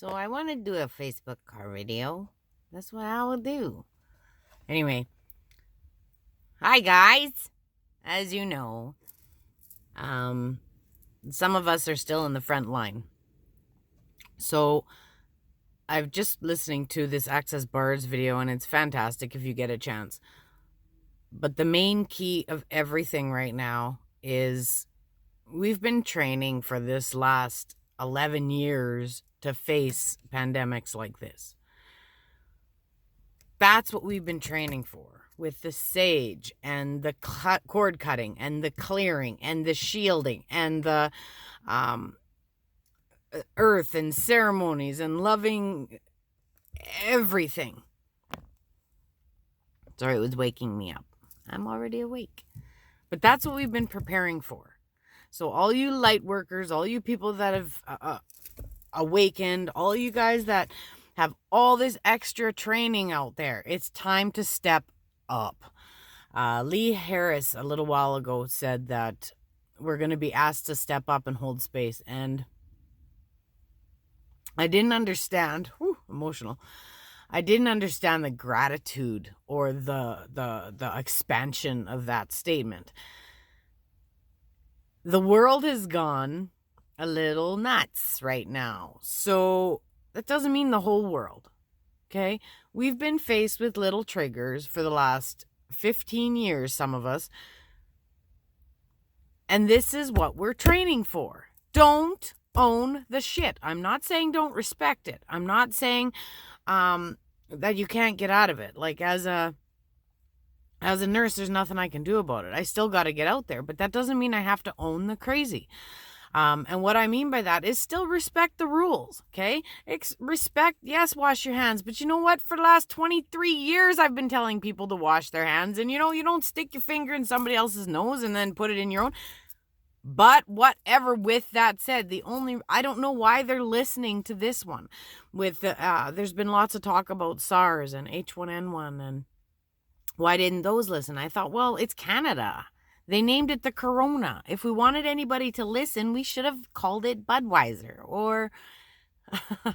So I want to do a Facebook car video. That's what I will do. Anyway, hi guys. As you know, some of us are still in the front line. So I've just listening to this Access Bars video, and it's fantastic if you get a chance. But the main key of everything right now is we've been training for this last 11 years to face pandemics like this. That's what we've been training for, with the sage and the cord cutting and the clearing and the shielding and the earth and ceremonies and loving everything. Sorry, it was waking me up. I'm already awake. But that's what we've been preparing for. So all you light workers, all you people that have awakened, all you guys that have all this extra training out there, it's time to step up. Lee Harris a little while ago said that we're going to be asked to step up and hold space. And I didn't understand, emotional. I didn't understand the gratitude or the expansion of that statement. The world has gone a little nuts right now. So that doesn't mean the whole world. Okay? We've been faced with little triggers for the last 15 years, some of us. And this is what we're training for. Don't own the shit. I'm not saying don't respect it. I'm not saying that you can't get out of it. Like as a nurse, there's nothing I can do about it. I still got to get out there, but that doesn't mean I have to own the crazy. And what I mean by that is still respect the rules, okay? Respect, yes, wash your hands. But you know what? For the last 23 years, I've been telling people to wash their hands. And, you don't stick your finger in somebody else's nose and then put it in your own. But whatever, with that said, I don't know why they're listening to this one. There's been lots of talk about SARS and H1N1 and why didn't those listen? I thought, well, it's Canada. They named it the Corona. If we wanted anybody to listen, we should have called it Budweiser or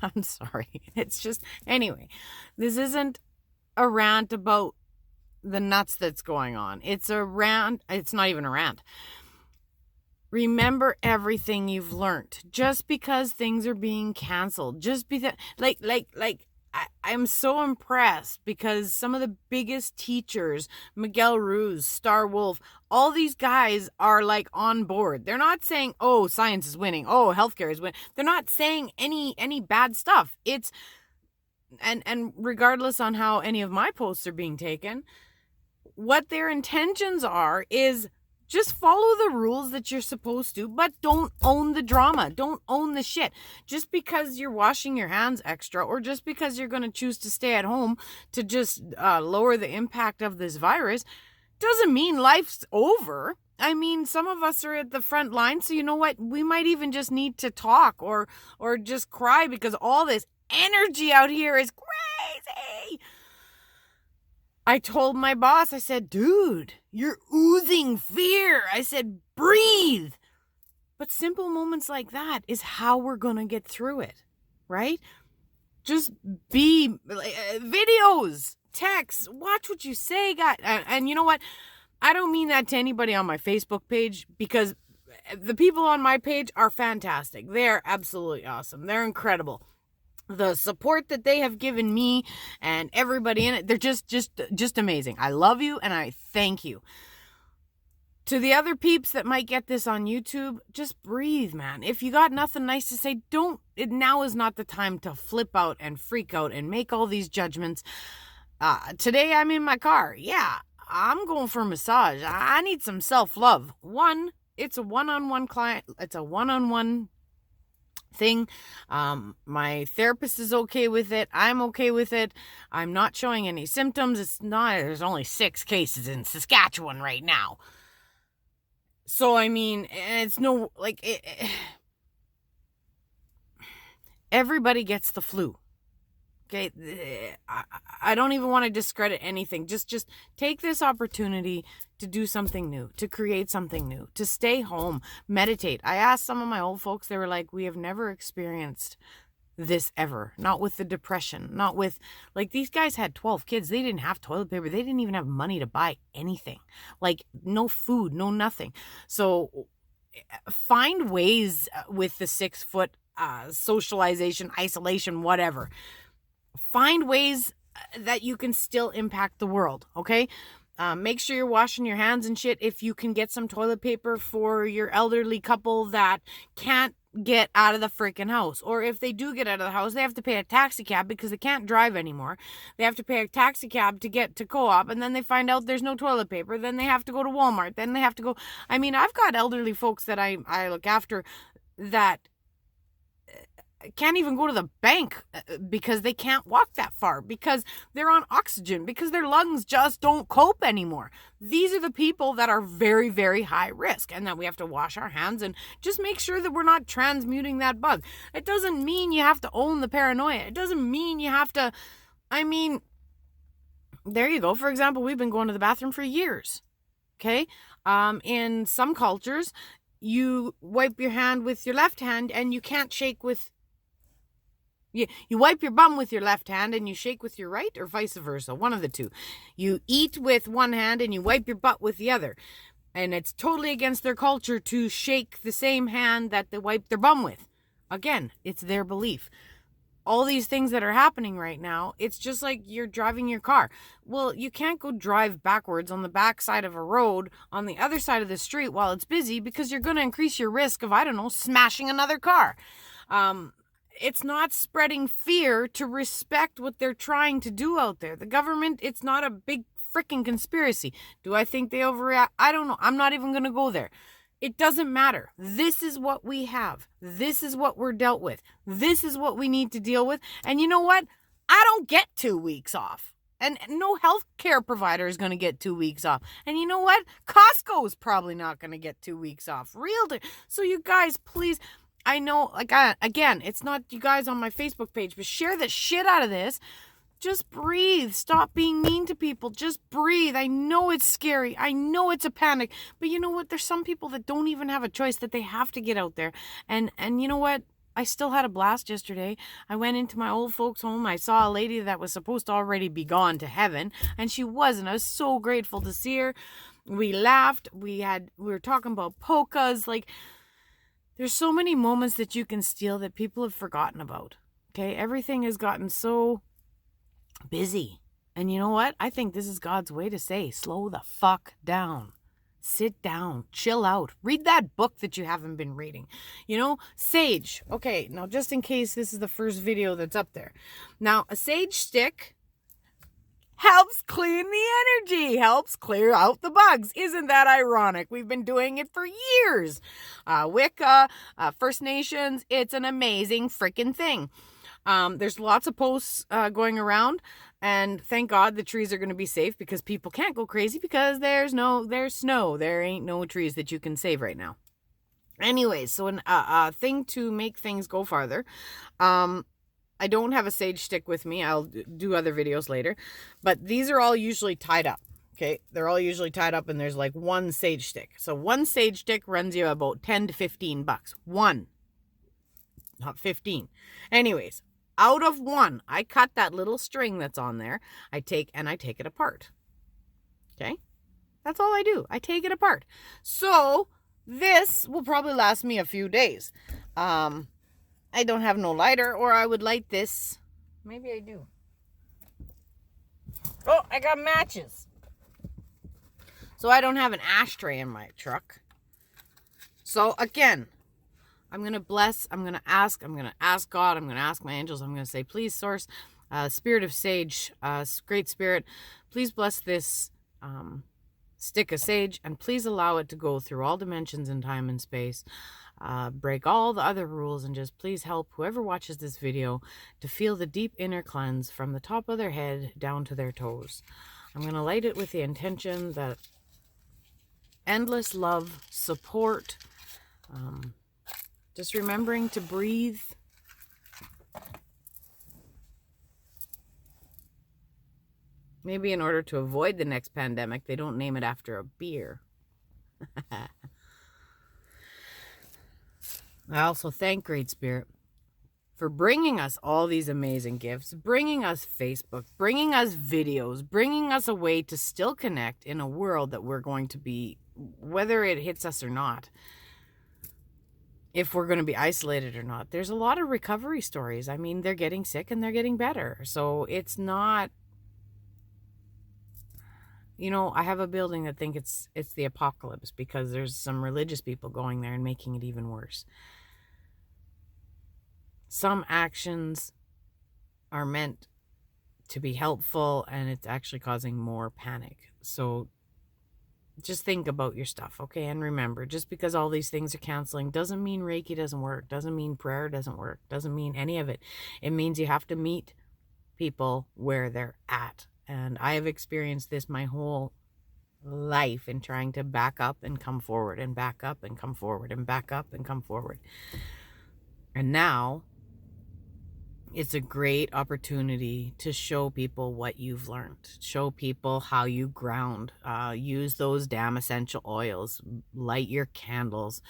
I'm sorry. It's just, anyway, this isn't a rant about the nuts that's going on. It's a rant. It's not even a rant. Remember everything you've learned. Just because things are being canceled, just because, I'm so impressed because some of the biggest teachers, Miguel Ruiz, Star Wolf, all these guys are like on board. They're not saying, oh, science is winning. Oh, healthcare is winning. They're not saying any bad stuff. It's, and regardless on how any of my posts are being taken, what their intentions are is just follow the rules that you're supposed to, but don't own the drama. Don't own the shit. Just because you're washing your hands extra or just because you're going to choose to stay at home to just lower the impact of this virus doesn't mean life's over. I mean, some of us are at the front line, so you know what? We might even just need to talk or just cry because all this energy out here is crazy. I told my boss, I said, dude, you're oozing fear. I said, breathe. But simple moments like that is how we're going to get through it, right? Just be videos, texts, watch what you say, guys. And you know what? I don't mean that to anybody on my Facebook page because the people on my page are fantastic. They're absolutely awesome. They're incredible. The support that they have given me and everybody in it, they're just amazing. I love you and I thank you. To the other peeps that might get this on YouTube, just breathe, man. If you got nothing nice to say, now is not the time to flip out and freak out and make all these judgments. Today I'm in my car. Yeah, I'm going for a massage. I need some self-love. It's a one-on-one client. It's a one-on-one thing. My therapist is okay with it. I'm okay with it. I'm not showing any symptoms. There's only 6 cases in Saskatchewan right now. So, I mean, it's no, everybody gets the flu. Okay. I don't even want to discredit anything. Just take this opportunity to do something new, to create something new, to stay home, meditate. I asked some of my old folks, they were like, we have never experienced this ever. Not with the depression. Not with, like, these guys had 12 kids. They didn't have toilet paper. They didn't even have money to buy anything. Like, no food, no nothing. So find ways with the 6 foot socialization, isolation, whatever. Find ways that you can still impact the world, okay? Make sure you're washing your hands and shit. If you can get some toilet paper for your elderly couple that can't get out of the freaking house, or if they do get out of the house, they have to pay a taxi cab because they can't drive anymore. They have to pay a taxi cab to get to Co-op, and then they find out there's no toilet paper. Then they have to go to Walmart. Then they have to go. I mean, I've got elderly folks that I look after that can't even go to the bank because they can't walk that far, because they're on oxygen, because their lungs just don't cope anymore. These are the people that are very, very high risk, and that we have to wash our hands and just make sure that we're not transmuting that bug. It doesn't mean you have to own the paranoia. It doesn't mean you have to, I mean, there you go. For example, we've been going to the bathroom for years. Okay. In some cultures, you wipe your hand with your left hand and you can't shake with, you wipe your bum with your left hand and you shake with your right, or vice versa, one of the two. You eat with one hand and you wipe your butt with the other. And it's totally against their culture to shake the same hand that they wipe their bum with. Again, it's their belief. All these things that are happening right now, it's just like you're driving your car. Well, you can't go drive backwards on the back side of a road on the other side of the street while it's busy, because you're going to increase your risk of, I don't know, smashing another car. It's not spreading fear to respect what they're trying to do out there. The government, it's not a big freaking conspiracy. Do I think they overreact? I don't know. I'm not even going to go there. It doesn't matter. This is what we have. This is what we're dealt with. This is what we need to deal with. And you know what? I don't get 2 weeks off. And no healthcare provider is going to get 2 weeks off. And you know what? Costco is probably not going to get 2 weeks off. So you guys, please, I know, like, again, it's not you guys on my Facebook page, but share the shit out of this. Just breathe. Stop being mean to people. Just breathe. I know it's scary. I know it's a panic. But you know what? There's some people that don't even have a choice, that they have to get out there. And you know what? I still had a blast yesterday. I went into my old folks' home. I saw a lady that was supposed to already be gone to heaven, and she wasn't. I was so grateful to see her. We laughed. We were talking about polkas. Like, there's so many moments that you can steal that people have forgotten about. Okay? Everything has gotten so busy. And you know what? I think this is God's way to say, slow the fuck down. Sit down. Chill out. Read that book that you haven't been reading. You know, sage. Okay, now just in case this is the first video that's up there. Now, a sage stick helps clean the energy, helps clear out the bugs. Isn't that ironic? We've been doing it for years. Wicca, First Nations, it's an amazing freaking thing. There's lots of posts going around, and thank God the trees are going to be safe, because people can't go crazy because there's snow. There ain't no trees that you can save right now. Anyways, so a thing to make things go farther. I don't have a sage stick with me. I'll do other videos later, but these are all usually tied up. Okay, they're all usually tied up, and there's like one sage stick. So one sage stick runs you about $10 to $15. One, not 15. Anyways, out of one, I cut that little string that's on there. I take it apart. Okay, that's all I do. I take it apart. So this will probably last me a few days. I don't have no lighter, or I would light this. Maybe I do. Oh, I got matches. So I don't have an ashtray in my truck. So again, I'm going to bless, I'm going to ask God, I'm going to ask my angels, I'm going to say, please, source, spirit of sage, great spirit, please bless this stick of sage, and please allow it to go through all dimensions in time and space. Break all the other rules, and just please help whoever watches this video to feel the deep inner cleanse from the top of their head down to their toes. I'm going to light it with the intention that endless love, support, just remembering to breathe. Maybe in order to avoid the next pandemic, they don't name it after a beer. I also thank Great Spirit for bringing us all these amazing gifts, bringing us Facebook, bringing us videos, bringing us a way to still connect in a world that we're going to be, whether it hits us or not, if we're going to be isolated or not. There's a lot of recovery stories. I mean, they're getting sick and they're getting better. So it's not, I have a building that think it's the apocalypse because there's some religious people going there and making it even worse. Some actions are meant to be helpful and it's actually causing more panic. So just think about your stuff, okay? And remember, just because all these things are canceling doesn't mean Reiki doesn't work, doesn't mean prayer doesn't work, doesn't mean any of it. It means you have to meet people where they're at. And I have experienced this my whole life in trying to back up and come forward and back up and come forward and back up and come forward. And now it's a great opportunity to show people what you've learned, show people how you ground, use those damn essential oils, light your candles,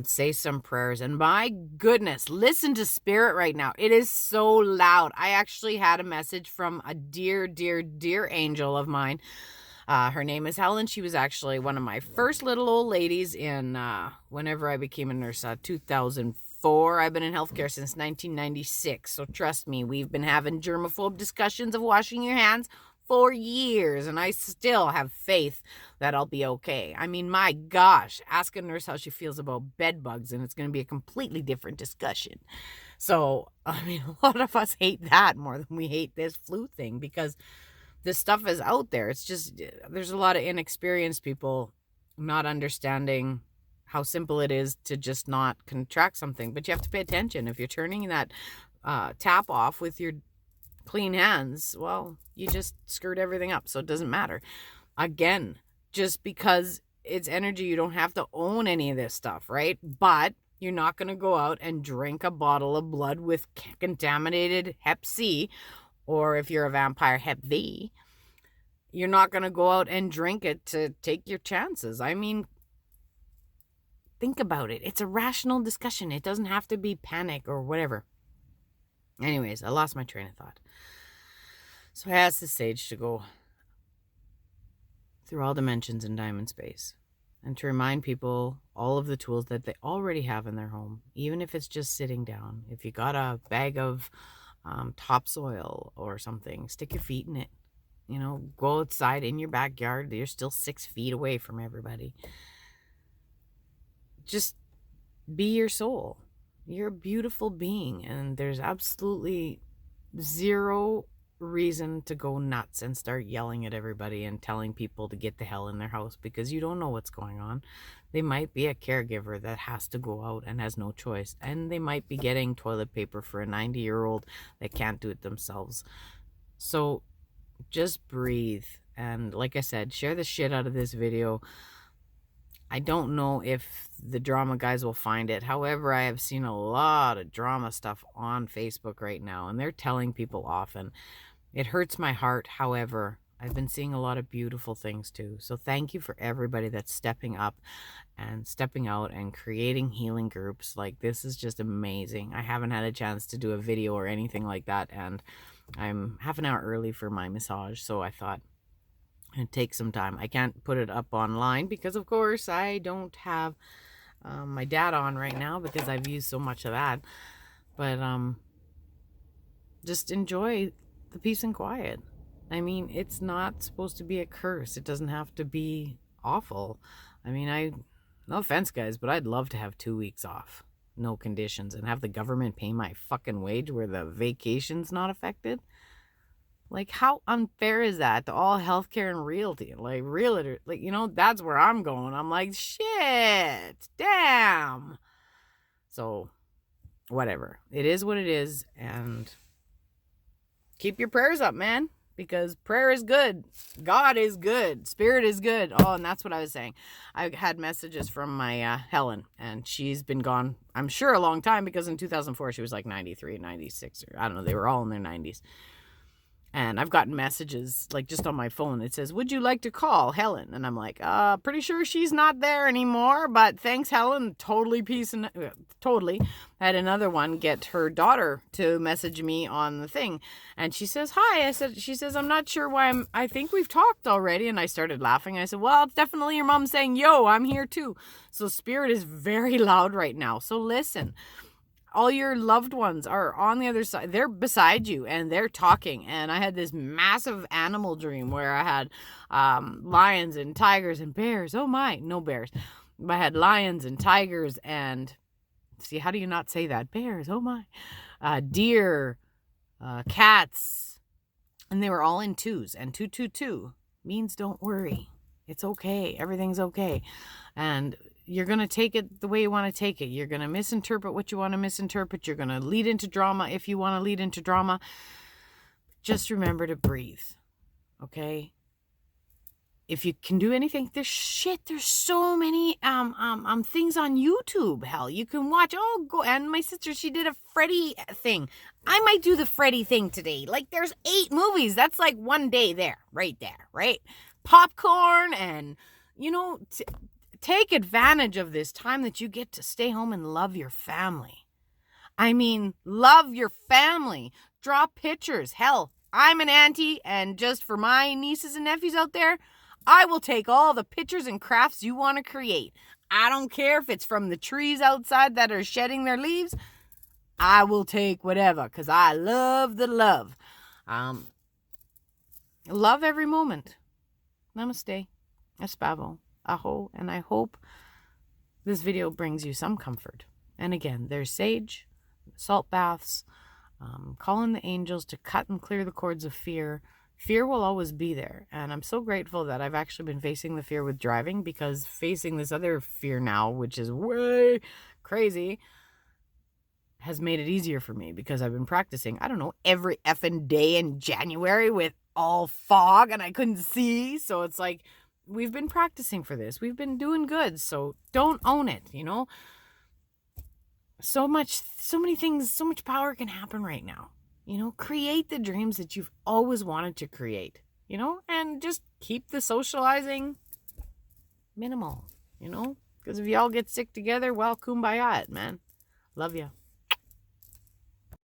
say some prayers. And my goodness, listen to spirit right now. It is so loud. I actually had a message from a dear, dear, dear angel of mine. Her name is Helen. She was actually one of my first little old ladies in whenever I became a nurse, 2004. I've been in healthcare since 1996. So trust me, we've been having germaphobe discussions of washing your hands for years. And I still have faith that I'll be okay. I mean, my gosh, ask a nurse how she feels about bed bugs and it's going to be a completely different discussion. So, I mean, a lot of us hate that more than we hate this flu thing because this stuff is out there. It's just, there's a lot of inexperienced people not understanding how simple it is to just not contract something. But you have to pay attention. If you're turning that tap off with your clean hands, well, you just screwed everything up. So it doesn't matter. Again, just because it's energy, you don't have to own any of this stuff, right? But you're not going to go out and drink a bottle of blood with contaminated Hep C, or if you're a vampire, Hep V. You're not going to go out and drink it to take your chances. I mean, think about it. It's a rational discussion. It doesn't have to be panic or whatever. Anyways, I lost my train of thought. So I asked the sage to go through all dimensions in time and space and to remind people all of the tools that they already have in their home, even if it's just sitting down. If you got a bag of topsoil or something, stick your feet in it. Go outside in your backyard. You're still 6 feet away from everybody. Just be your soul. You're a beautiful being, and there's absolutely zero reason to go nuts and start yelling at everybody and telling people to get the hell in their house because you don't know what's going on. They might be a caregiver that has to go out and has no choice, and they might be getting toilet paper for a 90-year-old that can't do it themselves. So just breathe, and like I said, share the shit out of this video. I don't know if the drama guys will find it. However, I have seen a lot of drama stuff on Facebook right now, and they're telling people off, and it hurts my heart. However, I've been seeing a lot of beautiful things too. So thank you for everybody that's stepping up and stepping out and creating healing groups. Like, this is just amazing. I haven't had a chance to do a video or anything like that, and I'm half an hour early for my massage, so I thought and take some time. I can't put it up online because, of course, I don't have my dad on right now because I've used so much of that. But just enjoy the peace and quiet. I mean, it's not supposed to be a curse. It doesn't have to be awful. I mean, no offense, guys, but I'd love to have 2 weeks off, no conditions, and have the government pay my fucking wage where the vacation's not affected. Like, how unfair is that to all healthcare and realty? Like, realtor, like, that's where I'm going. I'm like, shit, damn. So, whatever. It is what it is, and keep your prayers up, man, because prayer is good. God is good. Spirit is good. Oh, and that's what I was saying. I had messages from my Helen, and she's been gone, I'm sure, a long time, because in 2004, she was like 93, 96, or I don't know. They were all in their 90s. And I've gotten messages like just on my phone. It says, "Would you like to call Helen?" And I'm like, pretty sure she's not there anymore, but thanks, Helen. Totally totally. I had another one get her daughter to message me on the thing. And she says, "Hi." She says, "I'm not sure why I think we've talked already." And I started laughing. I said, "Well, it's definitely your mom saying, 'Yo, I'm here too.'" So spirit is very loud right now. So listen. All your loved ones are on the other side. They're beside you and they're talking. And I had this massive animal dream where I had lions and tigers and bears. Oh my, no bears. I had lions and tigers and, see, how do you not say that? Bears, oh my. Deer, cats. And they were all in twos. And 222 means don't worry. It's okay. Everything's okay. And you're going to take it the way you want to take it. You're going to misinterpret what you want to misinterpret. You're going to lead into drama if you want to lead into drama. Just remember to breathe. Okay? If you can do anything, there's so many things on YouTube. Hell, you can watch. Oh, go. And my sister, she did a Freddy thing. I might do the Freddy thing today. Like, there's 8 movies. That's like one day there, right? Popcorn and, take advantage of this time that you get to stay home and love your family. I mean, love your family. Draw pictures. Hell, I'm an auntie, and just for my nieces and nephews out there, I will take all the pictures and crafts you want to create. I don't care if it's from the trees outside that are shedding their leaves. I will take whatever, because I love the love. Love every moment. Namaste. Espavo. Aho, and I hope this video brings you some comfort. And again, there's sage, salt baths, calling the angels to cut and clear the cords of fear. Fear will always be there, and I'm so grateful that I've actually been facing the fear with driving, because facing this other fear now, which is way crazy, has made it easier for me, because I've been practicing, I don't know, every effing day in January with all fog and I couldn't see. So it's like, we've been practicing for this. We've been doing good. So don't own it, So many things, so much power can happen right now. Create the dreams that you've always wanted to create, and just keep the socializing minimal, because if y'all get sick together, well, kumbaya it, man. Love ya.